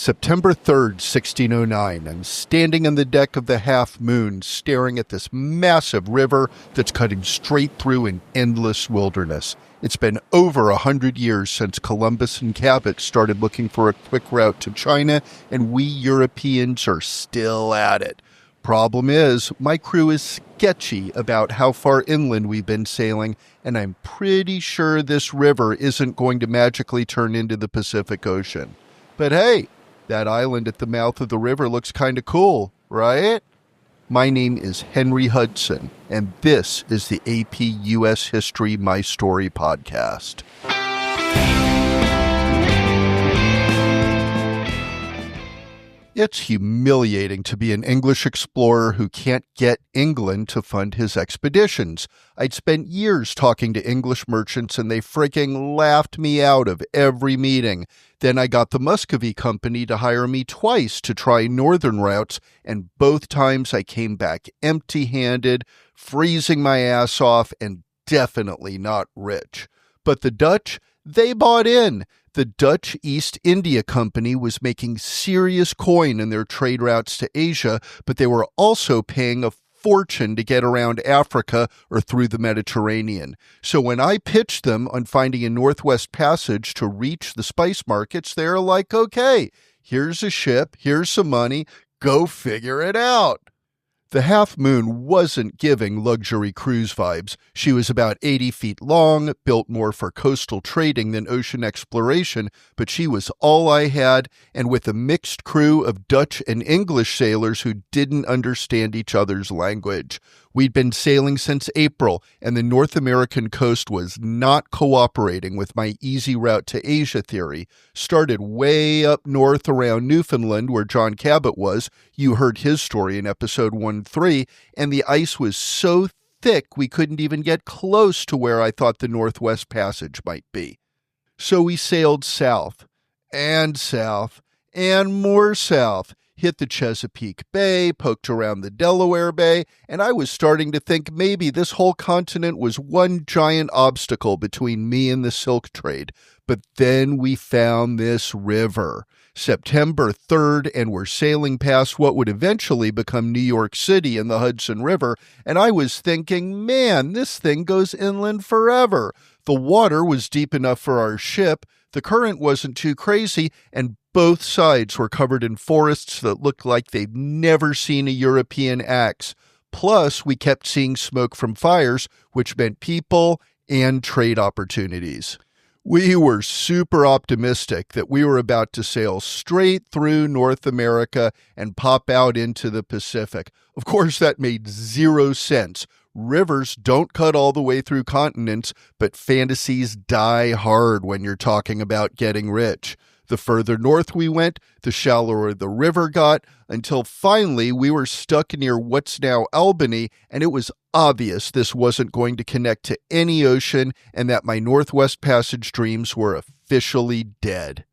September 3rd, 1609, I'm standing on the deck of the Half Moon staring at this massive river that's cutting straight through an endless wilderness. It's been over 100 years since Columbus and Cabot started looking for a quick route to China, and we Europeans are still at it. Problem is, my crew is sketchy about how far inland we've been sailing, and I'm pretty sure this river isn't going to magically turn into the Pacific Ocean. But hey, that island at the mouth of the river looks kind of cool, right? My name is Henry Hudson, and this is the AP U.S. History My Story podcast. It's humiliating to be an English explorer who can't get England to fund his expeditions. I'd spent years talking to English merchants and they freaking laughed me out of every meeting. Then I got the Muscovy Company to hire me twice to try northern routes, and both times I came back empty-handed, freezing my ass off, and definitely not rich. But the Dutch, they bought in. The Dutch East India Company was making serious coin in their trade routes to Asia, but they were also paying a fortune to get around Africa or through the Mediterranean. So when I pitched them on finding a Northwest Passage to reach the spice markets, they're like, okay, here's a ship, here's some money, go figure it out. The Half Moon wasn't giving luxury cruise vibes. She was about 80 feet long, built more for coastal trading than ocean exploration, but she was all I had, and with a mixed crew of Dutch and English sailors who didn't understand each other's language. We'd been sailing since April, and the North American coast was not cooperating with my easy route to Asia theory. Started way up north around Newfoundland, where John Cabot was. You heard his story in episode 1-3, and the ice was so thick we couldn't even get close to where I thought the Northwest Passage might be. So we sailed south, and more south. Hit the Chesapeake Bay, poked around the Delaware Bay, and I was starting to think maybe this whole continent was one giant obstacle between me and the silk trade. But then we found this river. September 3rd, and we're sailing past what would eventually become New York City in the Hudson River, and I was thinking, man, this thing goes inland forever. The water was deep enough for our ship, the current wasn't too crazy, and both sides were covered in forests that looked like they'd never seen a European axe. Plus, we kept seeing smoke from fires, which meant people and trade opportunities. We were super optimistic that we were about to sail straight through North America and pop out into the Pacific. Of course, that made zero sense. Rivers don't cut all the way through continents, but fantasies die hard when you're talking about getting rich. The further north we went, the shallower the river got, until finally we were stuck near what's now Albany, and it was obvious this wasn't going to connect to any ocean and that my Northwest Passage dreams were officially dead.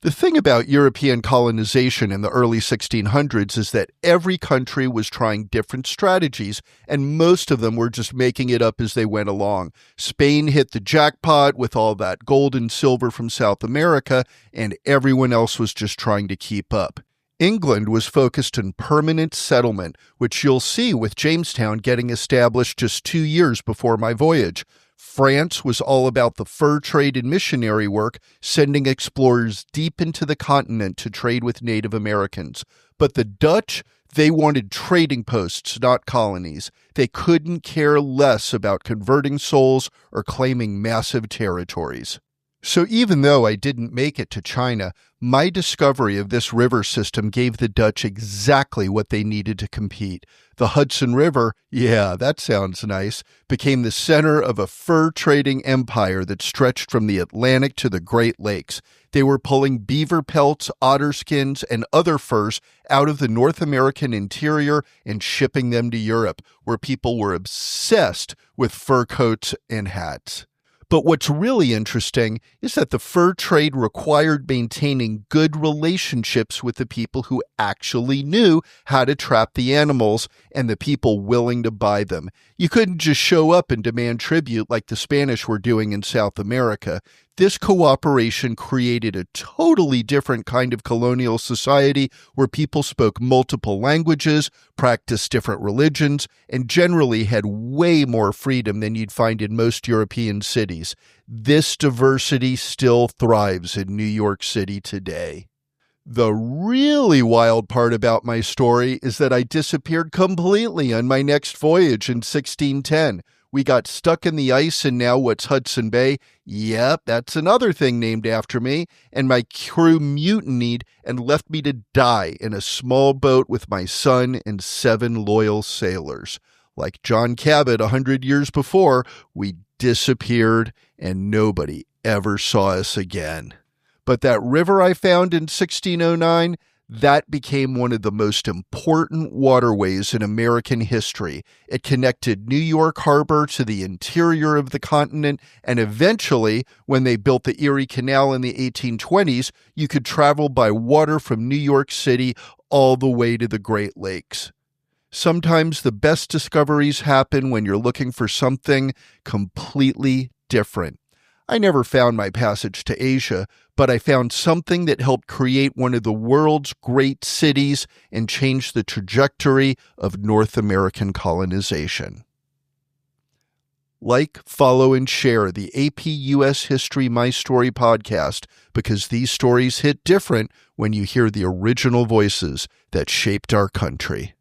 The thing about European colonization in the early 1600s is that every country was trying different strategies, and most of them were just making it up as they went along. Spain hit the jackpot with all that gold and silver from South America, and everyone else was just trying to keep up. England was focused on permanent settlement, which you'll see with Jamestown getting established just 2 years before my voyage. France was all about the fur trade and missionary work, sending explorers deep into the continent to trade with Native Americans. But the Dutch, they wanted trading posts, not colonies. They couldn't care less about converting souls or claiming massive territories. So even though I didn't make it to China, my discovery of this river system gave the Dutch exactly what they needed to compete. The Hudson River, yeah, that sounds nice, became the center of a fur trading empire that stretched from the Atlantic to the Great Lakes. They were pulling beaver pelts, otter skins, and other furs out of the North American interior and shipping them to Europe, where people were obsessed with fur coats and hats. But what's really interesting is that the fur trade required maintaining good relationships with the people who actually knew how to trap the animals and the people willing to buy them. You couldn't just show up and demand tribute like the Spanish were doing in South America. This cooperation created a totally different kind of colonial society where people spoke multiple languages, practiced different religions, and generally had way more freedom than you'd find in most European cities. This diversity still thrives in New York City today. The really wild part about my story is that I disappeared completely on my next voyage in 1610. We got stuck in the ice in now what's Hudson Bay. Yep, that's another thing named after me. And my crew mutinied and left me to die in a small boat with my son and 7 loyal sailors. Like John Cabot 100 years before, we disappeared and nobody ever saw us again. But that river I found in 1609, that became one of the most important waterways in American history. It connected New York Harbor to the interior of the continent, and eventually, when they built the Erie Canal in the 1820s, you could travel by water from New York City all the way to the Great Lakes. Sometimes the best discoveries happen when you're looking for something completely different. I never found my passage to Asia, but I found something that helped create one of the world's great cities and change the trajectory of North American colonization. Like, follow, and share the AP US History My Story podcast because these stories hit different when you hear the original voices that shaped our country.